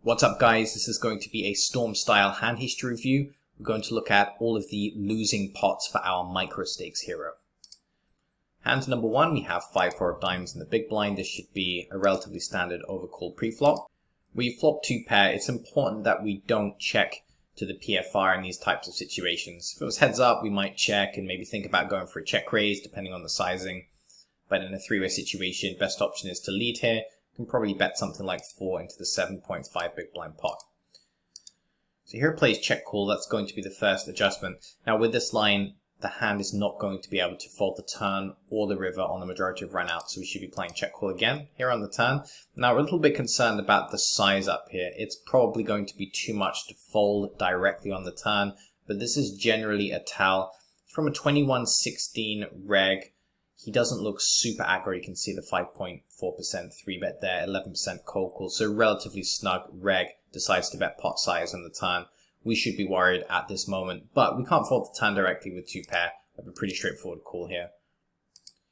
What's up guys, this is going to be a Storm style hand history review. We're going to look at all of the losing pots for our micro stakes hero. Hand number one, we have 5-4 of diamonds in the big blind. This should be a relatively standard overcall pre-flop. We flop 2 pair. It's important that we don't check to the PFR in these types of situations. If it was heads up, we might check and maybe think about going for a check raise depending on the sizing. But in a 3-way situation, best option is to lead here. You can probably bet something like 4 into the 7.5 big blind pot. So here it plays check call. That's going to be the first adjustment. Now with this line, the hand is not going to be able to fold the turn or the river on the majority of run out, so we should be playing check call again here on the turn. Now we're a little bit concerned about the size up here. It's probably going to be too much to fold directly on the turn, but this is generally a tell. From a 21-16 reg, he doesn't look super aggro. You can see the 5.4% 3-bet there, 11% cold call, so relatively snug reg decides to bet pot size on the turn. We should be worried at this moment, but we can't fold the turn directly with 2 pair. We have a pretty straightforward call here.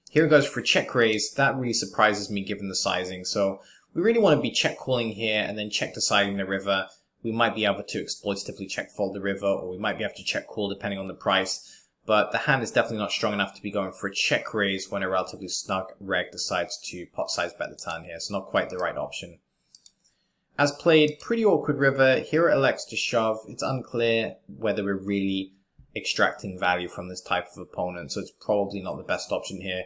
Here it goes for a check raise. That really surprises me given the sizing. So we really want to be check calling here and then check deciding the river. We might be able to exploitatively check fold the river, or we might be able to check call depending on the price. But the hand is definitely not strong enough to be going for a check raise when a relatively snug reg decides to pot size bet the turn here. So not quite the right option. As played, pretty awkward river. Here it elects to shove. It's unclear whether we're really extracting value from this type of opponent, so it's probably not the best option here.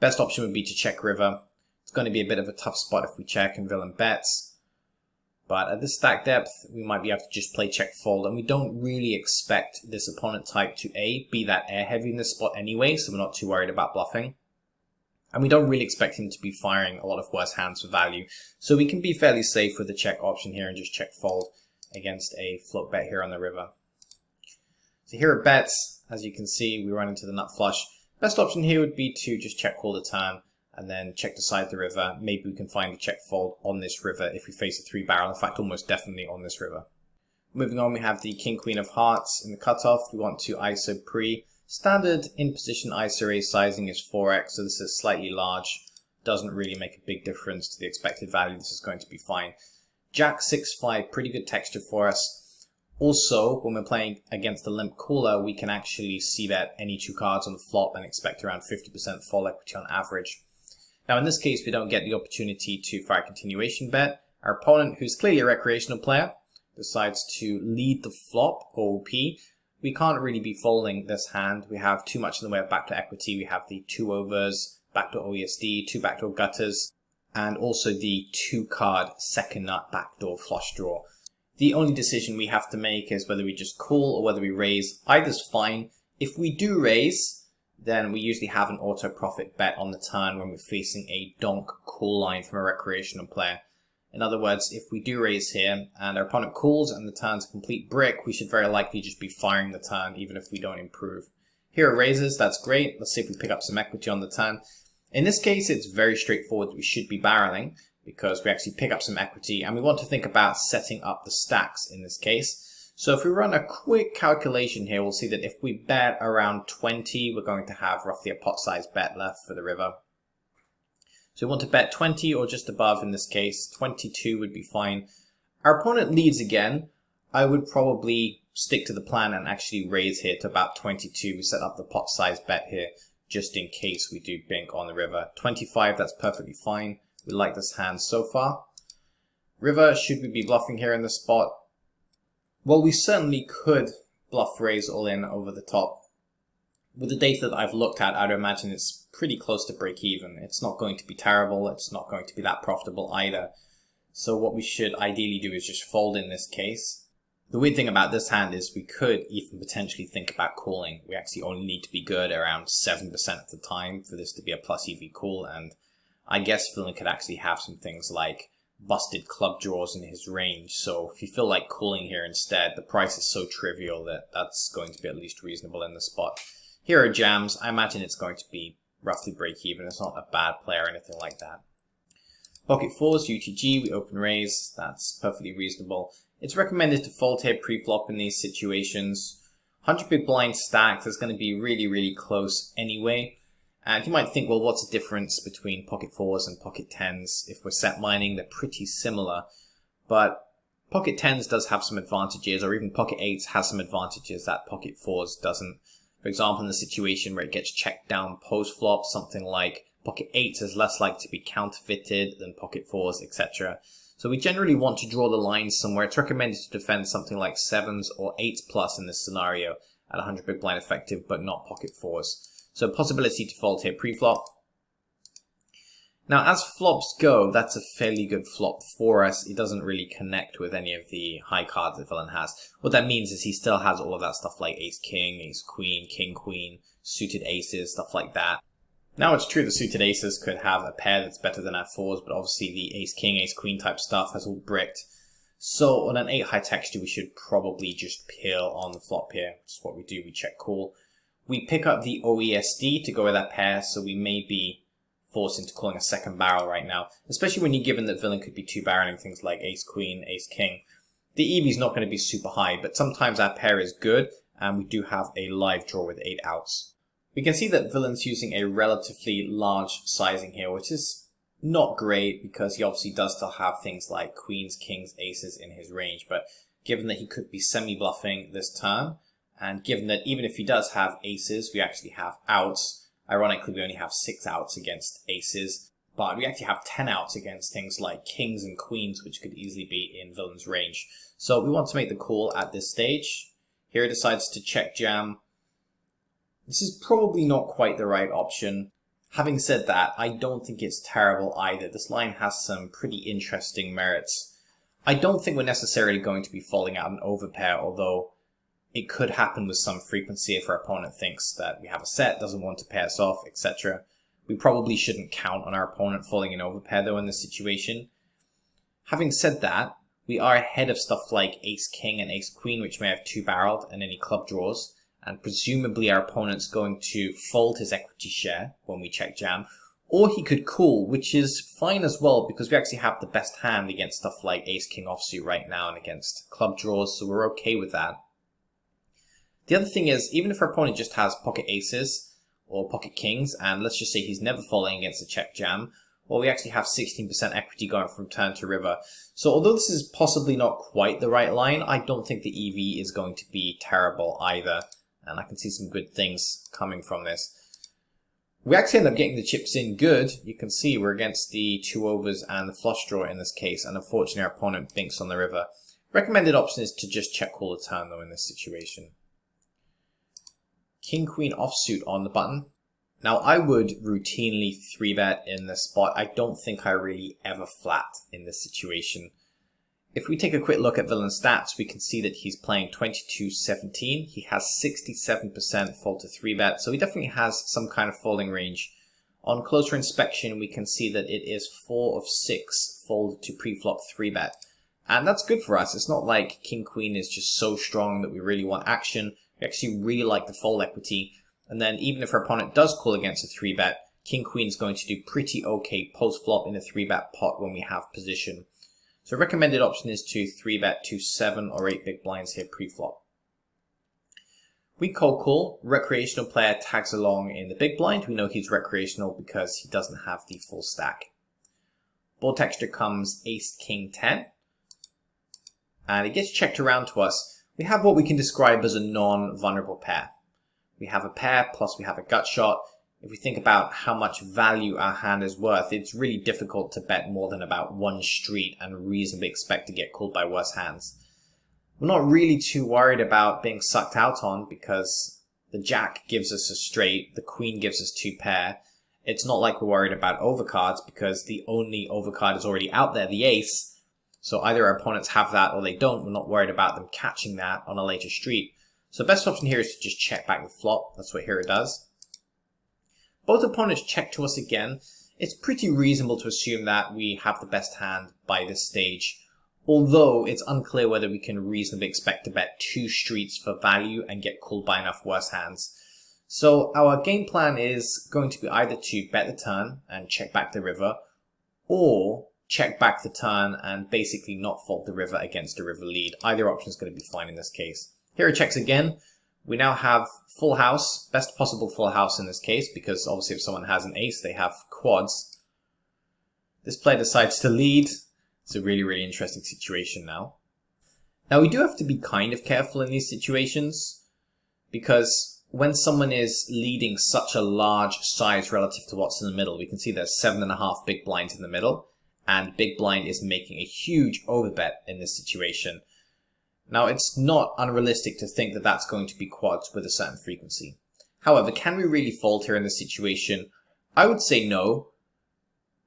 Best option would be to check river. It's going to be a bit of a tough spot if we check and villain bets. But at this stack depth, we might be able to just play check fold, and we don't really expect this opponent type to be that air heavy in this spot anyway, so we're not too worried about bluffing. And we don't really expect him to be firing a lot of worse hands for value. So we can be fairly safe with the check option here and just check fold against a float bet here on the river. So here are bets. As you can see, we run into the nut flush. Best option here would be to just check call the turn and then check decide the river. Maybe we can find a check fold on this river if we face a 3-barrel. In fact, almost definitely on this river. Moving on, we have the King Queen of Hearts in the cutoff. We want to ISO pre. Standard in position ISO raise sizing is 4x, so this is slightly large. Doesn't really make a big difference to the expected value. This is going to be fine. Jack 6-5, pretty good texture for us. Also, when we're playing against the limp caller, we can actually see that any 2 cards on the flop and expect around 50% fall equity on average. Now in this case, we don't get the opportunity to fire a continuation bet. Our opponent, who's clearly a recreational player, decides to lead the flop, OP. We can't really be folding this hand. We have too much in the way of backdoor equity. We have the 2 overs, backdoor OESD, 2 backdoor gutters, and also the 2-card second nut backdoor flush draw. The only decision we have to make is whether we just call or whether we raise. Either's fine. If we do raise, then we usually have an auto profit bet on the turn when we're facing a donk call line from a recreational player. In other words, if we do raise here and our opponent calls and the turn's a complete brick, we should very likely just be firing the turn even if we don't improve. Here it raises, that's great. Let's see if we pick up some equity on the turn. In this case, it's very straightforward. We should be barreling because we actually pick up some equity, and we want to think about setting up the stacks in this case. So if we run a quick calculation here, we'll see that if we bet around 20, we're going to have roughly a pot size bet left for the river. So we want to bet 20 or just above in this case. 22 would be fine. Our opponent leads again. I would probably stick to the plan and actually raise here to about 22. We set up the pot size bet here just in case we do bink on the river. 25, that's perfectly fine. We like this hand so far. River, should we be bluffing here in this spot? Well, we certainly could bluff raise all in over the top. With the data that I've looked at, I'd imagine it's pretty close to break even. It's not going to be terrible. It's not going to be that profitable either. So what we should ideally do is just fold in this case. The weird thing about this hand is we could even potentially think about calling. We actually only need to be good around 7% of the time for this to be a plus EV call. And I guess villain could actually have some things like busted club draws in his range. So if you feel like calling here instead, the price is so trivial that that's going to be at least reasonable in the spot. Here are jams. I imagine it's going to be roughly break even. It's not a bad play or anything like that. Pocket 4s, UTG, we open raise. That's perfectly reasonable. It's recommended to fold here pre-flop in these situations. 100 big blind stack is going to be really close anyway. And you might think, well, what's the difference between pocket 4s and pocket 10s? If we're set mining, they're pretty similar. But Pocket 10s does have some advantages, or even pocket 8s has some advantages that pocket 4s doesn't. For example, in the situation where it gets checked down post-flop, something like pocket 8s is less likely to be counterfeited than pocket 4s, etc. So we generally want to draw the line somewhere. It's recommended to defend something like 7s or 8s plus in this scenario at 100 big blind effective, but not pocket 4s. So possibility to fold here pre-flop. Now, as flops go, that's a fairly good flop for us. It doesn't really connect with any of the high cards the villain has. What that means is he still has all of that stuff like ace-king, ace-queen, king-queen, suited aces, stuff like that. Now, it's true the suited aces could have a pair that's better than our 4s, but obviously the ace-king, ace-queen type stuff has all bricked. So on an 8 high texture, we should probably just peel on the flop here, which is what we do. We check call. We pick up the OESD to go with that pair, so we may be forced into calling a second barrel right now, especially when you're given that villain could be two barreling things like ace-queen, ace-king. The EV is not going to be super high, but sometimes our pair is good, and we do have a live draw with 8 outs. We can see that villain's using a relatively large sizing here, which is not great because he obviously does still have things like queens, kings, aces in his range, but given that he could be semi-bluffing this turn, and given that even if he does have aces, we actually have outs. Ironically, we only have 6 outs against aces, but we actually have 10 outs against things like kings and queens, which could easily be in villain's range. So we want to make the call at this stage. Here he decides to check jam. This is probably not quite the right option. Having said that, I don't think it's terrible either. This line has some pretty interesting merits. I don't think we're necessarily going to be falling out an overpair, although it could happen with some frequency if our opponent thinks that we have a set, doesn't want to pair us off, etc. We probably shouldn't count on our opponent falling an overpair though in this situation. Having said that, we are ahead of stuff like ace-king and ace-queen, which may have 2-barreled and any club draws, and presumably our opponent's going to fold his equity share when we check jam, or he could call, which is fine as well because we actually have the best hand against stuff like ace-king offsuit right now and against club draws, so we're okay with that. The other thing is, even if our opponent just has pocket aces or pocket kings, and let's just say he's never falling against a check jam, well, we actually have 16% equity going from turn to river. So although this is possibly not quite the right line, I don't think the EV is going to be terrible either. And I can see some good things coming from this. We actually end up getting the chips in good. You can see we're against the 2 overs and the flush draw in this case, and unfortunately our opponent binks on the river. Recommended option is to just check call the turn though in this situation. King-queen offsuit on the button. Now I would routinely 3-bet in this spot. I don't think I really ever flat in this situation. If we take a quick look at villain stats, we can see that he's playing 22-17. He has 67% fold to 3-bet, so he definitely has some kind of folding range. On closer inspection, we can see that it is 4 of 6 fold to pre-flop 3-bet. And that's good for us. It's not like king-queen is just so strong that we really want action. We actually really like the fold equity. And then even if our opponent does call against a 3-bet, king-queen is going to do pretty okay post-flop in a 3-bet pot when we have position. So recommended option is to 3-bet to 7 or 8 big blinds here pre-flop. We cold call. Recreational player tags along in the big blind. We know he's recreational because he doesn't have the full stack. Board texture comes ace, king, 10. And it gets checked around to us. We have what we can describe as a non-vulnerable pair. We have a pair plus we have a gut shot. If we think about how much value our hand is worth, it's really difficult to bet more than about 1 street and reasonably expect to get called by worse hands. We're not really too worried about being sucked out on because the jack gives us a straight, the queen gives us 2 pair. It's not like we're worried about overcards because the only overcard is already out there, the ace. So either our opponents have that or they don't. We're not worried about them catching that on a later street. So best option here is to just check back the flop. That's what hero does. Both opponents check to us again. It's pretty reasonable to assume that we have the best hand by this stage, although it's unclear whether we can reasonably expect to bet 2 streets for value and get called by enough worse hands. So our game plan is going to be either to bet the turn and check back the river, or check back the turn and basically not fold the river against a river lead. Either option is going to be fine in this case. Hero checks again. We now have full house, best possible full house in this case, because obviously if someone has an ace, they have quads. This player decides to lead. It's a really, really interesting situation now. Now we do have to be kind of careful in these situations, because when someone is leading such a large size relative to what's in the middle, we can see there's 7.5 big blinds in the middle, and big blind is making a huge overbet in this situation. Now it's not unrealistic to think that that's going to be quads with a certain frequency. However, can we really fold here in this situation? I would say no.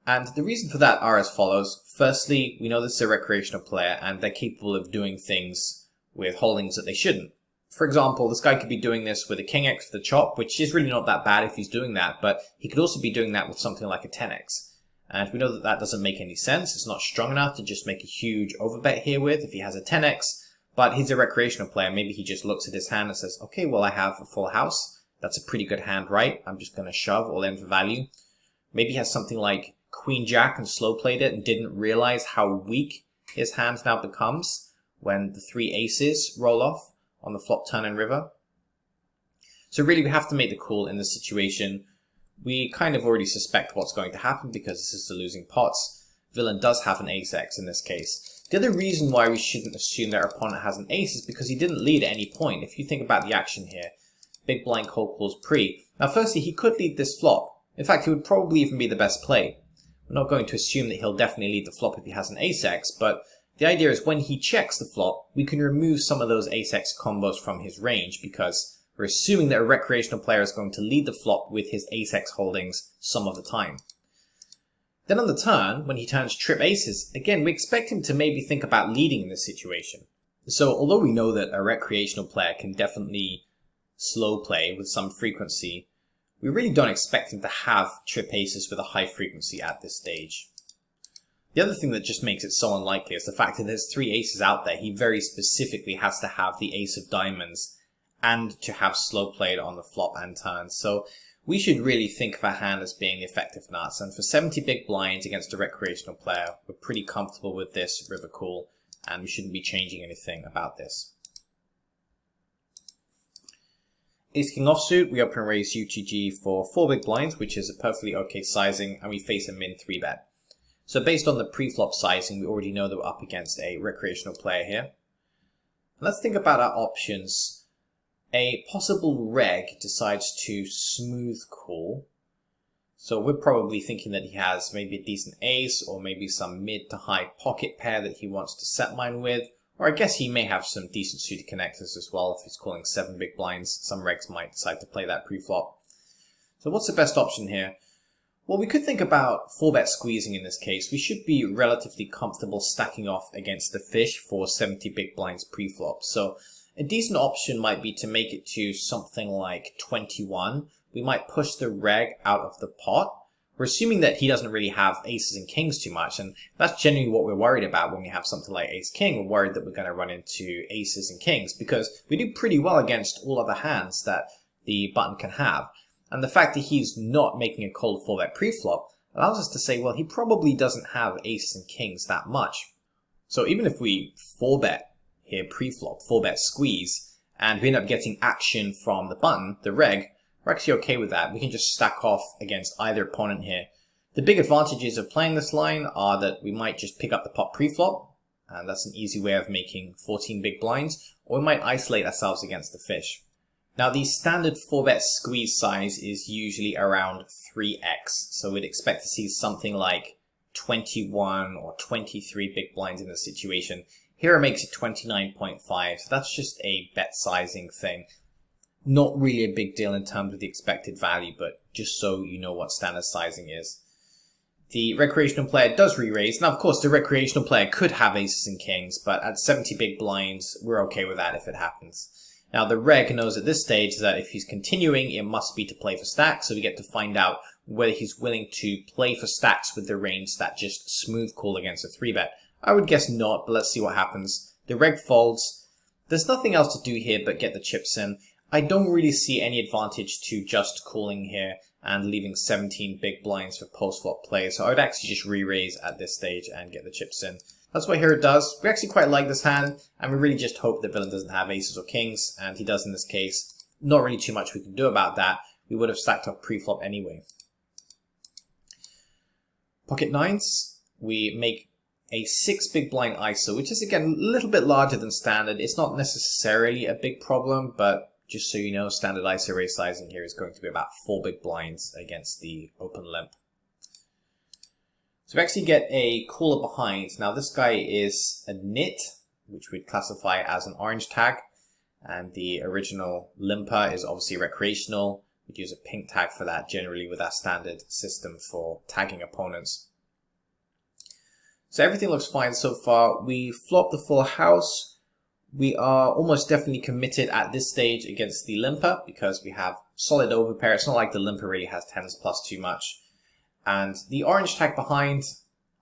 And the reason for that are as follows. Firstly, we know this is a recreational player and they're capable of doing things with holdings that they shouldn't. For example, this guy could be doing this with a king x for the chop, which is really not that bad if he's doing that, but he could also be doing that with something like a 10x. And we know that that doesn't make any sense. It's not strong enough to just make a huge overbet here with if he has a 10x, but he's a recreational player. Maybe he just looks at his hand and says, okay, well, I have a full house. That's a pretty good hand, right? I'm just going to shove all in for value. Maybe he has something like Queen Jack and slow played it and didn't realize how weak his hand now becomes when the 3 aces roll off on the flop, turn, and river. So really we have to make the call in this situation. We kind of already suspect what's going to happen because this is the losing pots. Villain does have an ace-x in this case. The other reason why we shouldn't assume that our opponent has an ace is because he didn't lead at any point. If you think about the action here, big blind cold calls pre. Now firstly, he could lead this flop. In fact, he would probably even be the best play. We're not going to assume that he'll definitely lead the flop if he has an ace-x, but the idea is when he checks the flop, we can remove some of those ace-x combos from his range because we're assuming that a recreational player is going to lead the flop with his ace-x holdings some of the time. Then on the turn, when he turns trip aces, again, we expect him to maybe think about leading in this situation. So although we know that a recreational player can definitely slow play with some frequency, we really don't expect him to have trip aces with a high frequency at this stage. The other thing that just makes it so unlikely is the fact that there's 3 aces out there. He very specifically has to have the ace of diamonds and to have slow played on the flop and turn. So we should really think of our hand as being the effective nuts. And for 70 big blinds against a recreational player, we're pretty comfortable with this river call and we shouldn't be changing anything about this. Ace King offsuit, we open and raise UTG for 4 big blinds, which is a perfectly okay sizing, and we face a min 3-bet. So based on the pre-flop sizing, we already know that we're up against a recreational player here. Let's think about our options. A possible reg decides to smooth call. So we're probably thinking that he has maybe a decent ace, or maybe some mid to high pocket pair that he wants to set mine with. Or I guess he may have some decent suited connectors as well if he's calling 7 big blinds. Some regs might decide to play that pre-flop. So what's the best option here? Well, we could think about 4-bet squeezing in this case. We should be relatively comfortable stacking off against the fish for 70 big blinds pre-flop. So a decent option might be to make it to something like 21. We might push the reg out of the pot. We're assuming that he doesn't really have aces and kings too much, and that's generally what we're worried about when we have something like ace-king. We're worried that we're going to run into aces and kings, because we do pretty well against all other hands that the button can have. And the fact that he's not making a cold 4-bet pre-flop allows us to say, well, he probably doesn't have aces and kings that much. So even if we 4-bet here pre-flop, 4-bet squeeze, and we end up getting action from the button, the reg, we're actually okay with that. We can just stack off against either opponent here. The big advantages of playing this line are that we might just pick up the pot pre-flop, and that's an easy way of making 14 big blinds, or we might isolate ourselves against the fish. Now the standard 4-bet squeeze size is usually around 3x, so we'd expect to see something like 21 or 23 big blinds in this situation. Here it makes it 29.5, so that's just a bet sizing thing. Not really a big deal in terms of the expected value, but just so you know what standard sizing is. The recreational player does re-raise. Now, of course, the recreational player could have aces and kings, but at 70 big blinds, we're okay with that if it happens. Now, the reg knows at this stage that if he's continuing, it must be to play for stacks, so we get to find out whether he's willing to play for stacks with the range that just smooth call against a 3-bet. I would guess not, but let's see what happens. The reg folds. There's nothing else to do here but get the chips in. I don't really see any advantage to just calling here and leaving 17 big blinds for post-flop play, so I would actually just re-raise at this stage and get the chips in. That's what here it does. We actually quite like this hand, and we really just hope that villain doesn't have aces or kings, and he does in this case. Not really too much we can do about that. We would have stacked up pre-flop anyway. Pocket nines, we make a 6 big blind ISO, which is again a little bit larger than standard. It's not necessarily a big problem, but just so you know, standard ISO raise size in here is going to be about 4 big blinds against the open limp. So we actually get a cooler behind. Now this guy is a nit, which we'd classify as an orange tag, and the original limper is obviously recreational. We'd use a pink tag for that generally with our standard system for tagging opponents. So everything looks fine so far. We flop the full house. We are almost definitely committed at this stage against the limper because we have solid overpair. It's not like the limper really has 10s plus too much. And the orange tag behind,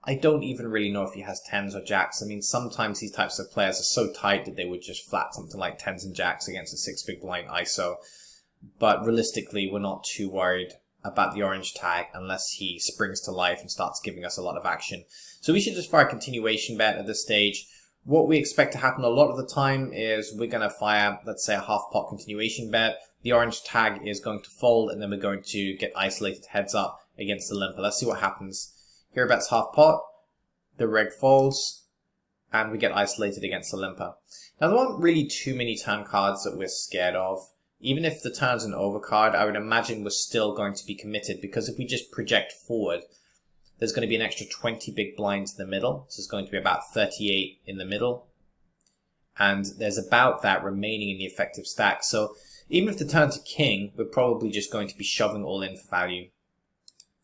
I don't even really know if he has 10s or jacks. I mean, sometimes these types of players are so tight that they would just flat something like 10s and jacks against a 6 big blind ISO. But realistically, we're not too worried about the orange tag unless he springs to life and starts giving us a lot of action. So we should just fire a continuation bet at this stage. What we expect to happen a lot of the time is we're going to fire, let's say, a half pot continuation bet. The orange tag is going to fold, and then we're going to get isolated heads up against the limper. Let's see what happens. Here bets half pot, the reg folds, and we get isolated against the limper. Now there aren't really too many turn cards that we're scared of. Even if the turn's an overcard, I would imagine we're still going to be committed, because if we just project forward, there's going to be an extra 20 big blinds in the middle. So it's going to be about 38 in the middle. And there's about that remaining in the effective stack. So even if the turn's a king, we're probably just going to be shoving all in for value.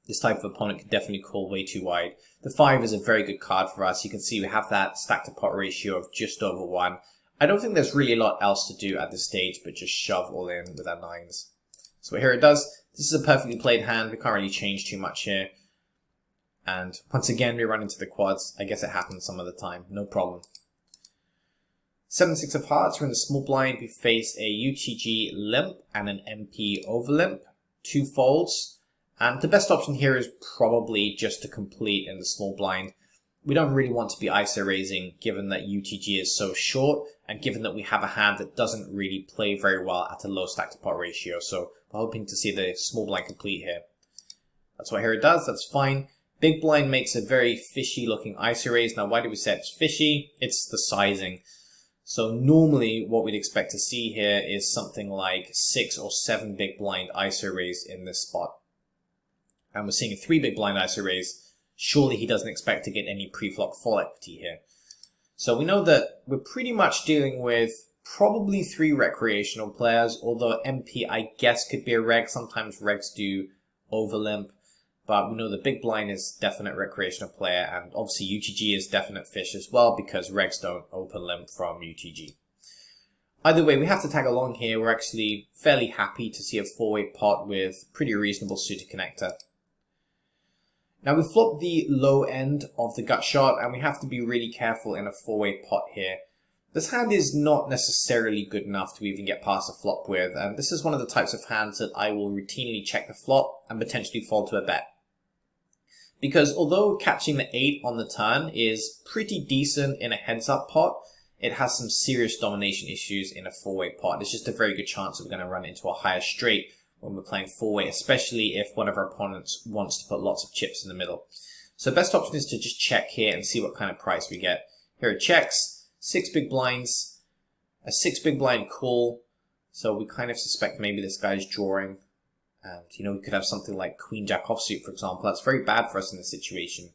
This type of opponent could definitely call way too wide. The 5 is a very good card for us. You can see we have that stack to pot ratio of just over 1. I don't think there's really a lot else to do at this stage, but just shove all in with our 9s. So here it does. This is a perfectly played hand. We can't really change too much here. And once again, we run into the quads. I guess it happens some of the time. No problem. 7-6 of hearts. We're in the small blind. We face a UTG limp and an MP over limp. 2 folds. And the best option here is probably just to complete in the small blind. We don't really want to be ISO raising given that UTG is so short and given that we have a hand that doesn't really play very well at a low stack to pot ratio. So we're hoping to see the small blind complete here. That's what here it does. That's fine. Big blind makes a very fishy looking ISO raise. Now why do we say it's fishy? It's the sizing. So normally what we'd expect to see here is something like 6 or 7 big blind ISO raise in this spot. And we're seeing a 3 big blind ISO raise. Surely he doesn't expect to get any pre-flop full equity here. So we know that we're pretty much dealing with probably 3 recreational players, although MP I guess could be a reg. Sometimes regs do over limp, but we know the big blind is definite recreational player, and obviously UTG is definite fish as well because regs don't open limp from UTG. Either way, we have to tag along here. We're actually fairly happy to see a 4-way pot with pretty reasonable suited connector. Now we flop the low end of the gut shot, and we have to be really careful in a 4-way pot here. This hand is not necessarily good enough to even get past a flop with, and this is one of the types of hands that I will routinely check the flop and potentially fold to a bet. Because although catching the 8 on the turn is pretty decent in a heads up pot, it has some serious domination issues in a 4-way pot. There's just a very good chance that we're going to run into a higher straight when we're playing 4-way, especially if one of our opponents wants to put lots of chips in the middle. So best option is to just check here and see what kind of price we get. Here it checks, 6 big blinds, a 6 big blind call. So we kind of suspect maybe this guy's drawing. And, you know, we could have something like Queen Jack offsuit, for example. That's very bad for us in this situation.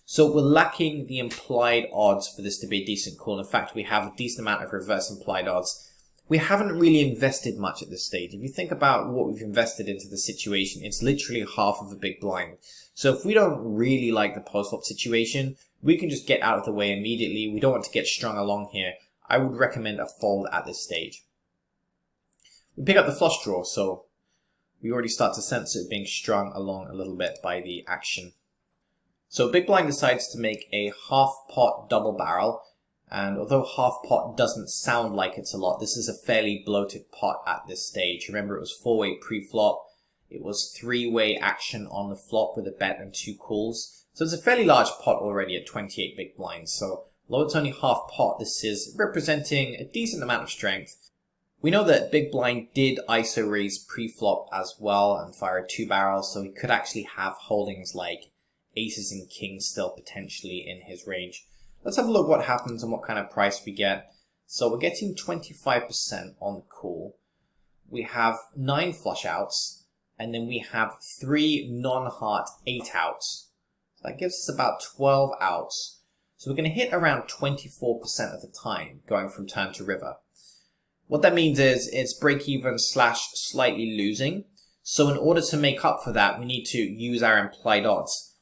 So we're lacking the implied odds for this to be a decent call. In fact, we have a decent amount of reverse implied odds. We haven't really invested much at this stage. If you think about what we've invested into the situation, it's literally half of a big blind. So if we don't really like the post-flop situation, we can just get out of the way immediately. We don't want to get strung along here. I would recommend a fold at this stage. We pick up the flush draw, so we already start to sense it being strung along a little bit by the action. So big blind decides to make a half pot double barrel. And although half pot doesn't sound like it's a lot, this is a fairly bloated pot at this stage. Remember, it was 4-way pre-flop. It was 3-way action on the flop with a bet and 2 calls. So it's a fairly large pot already at 28 big blinds. So although it's only half pot, this is representing a decent amount of strength. We know that big blind did ISO raise pre-flop as well and fire a 2 barrel. So he could actually have holdings like aces and kings still potentially in his range. Let's have a look what happens and what kind of price we get. So we're getting 25% on the call. We have 9 flush outs, and then we have 3 non-heart 8 outs. So that gives us about 12 outs. So we're going to hit around 24% of the time going from turn to river. What that means is it's break even / slightly losing. So in order to make up for that, we need to use our implied odds.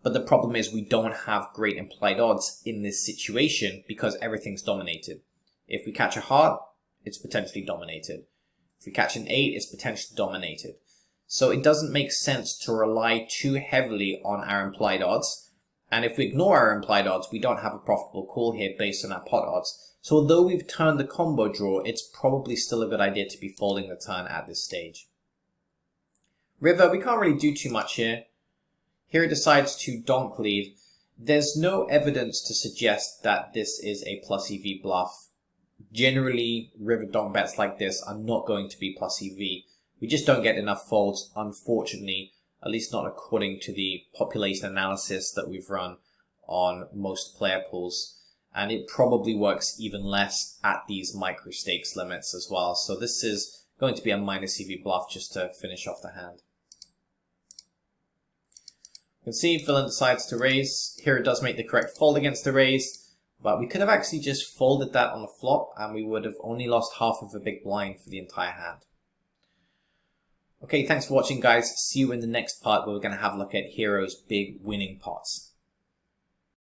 But the problem is we don't have great implied odds in this situation because everything's dominated. If we catch a heart, it's potentially dominated. If we catch an 8, it's potentially dominated. So it doesn't make sense to rely too heavily on our implied odds. And if we ignore our implied odds, we don't have a profitable call here based on our pot odds. So although we've turned the combo draw, it's probably still a good idea to be folding the turn at this stage. River, we can't really do too much here. Here it decides to donk lead. There's no evidence to suggest that this is a plus EV bluff. Generally, river donk bets like this are not going to be plus EV. We just don't get enough folds, unfortunately, at least not according to the population analysis that we've run on most player pools. And it probably works even less at these micro stakes limits as well. So this is going to be a minus EV bluff just to finish off the hand. You can see villain decides to raise. Here it does make the correct fold against the raise. But we could have actually just folded that on the flop and we would have only lost half of a big blind for the entire hand. Okay, thanks for watching guys. See you in the next part where we're going to have a look at Hero's big winning pots.